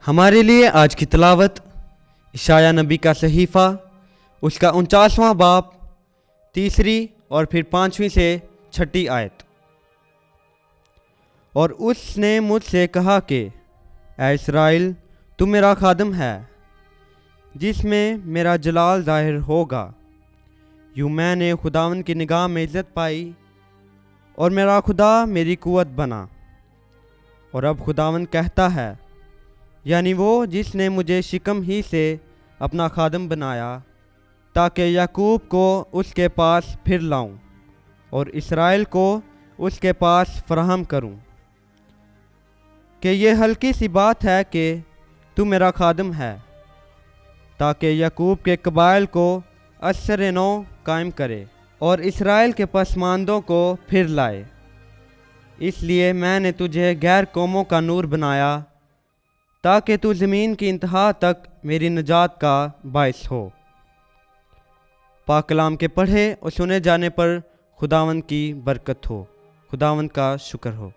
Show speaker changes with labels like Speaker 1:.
Speaker 1: हमारे लिए आज की तिलावत इशाया नबी का सहीफ़ा उसका 49वां बाब 3 और फिर 5वीं से 6 आयत। और उसने मुझसे कहा कि ऐ इस्राएल, तू मेरा खादम है जिसमें मेरा जलाल ज़ाहिर होगा। यूँ मैंने खुदावन की निगाह में इज़्ज़त पाई और मेरा खुदा मेरी कुव्वत बना। और अब खुदावन कहता है, यानी वो जिसने मुझे शिकम ही से अपना खादम बनाया, ताकि याकूब को उसके पास फिर लाऊं और इस्राएल को उसके पास फराहम करूं। कि ये हल्की सी बात है कि तू मेरा खादम है, ताकि याकूब के कबाइल को असर नौ कायम करे और इस्राएल के पसमानदों को फिर लाए। इसलिए मैंने तुझे गैर कौमों का नूर बनाया, ताकि तू ज़मीन की इंतहा तक मेरी निजात का बाइस हो। पाक कलाम के पढ़े और सुने जाने पर खुदावंद की बरकत हो। खुदावंद का शुक्र हो।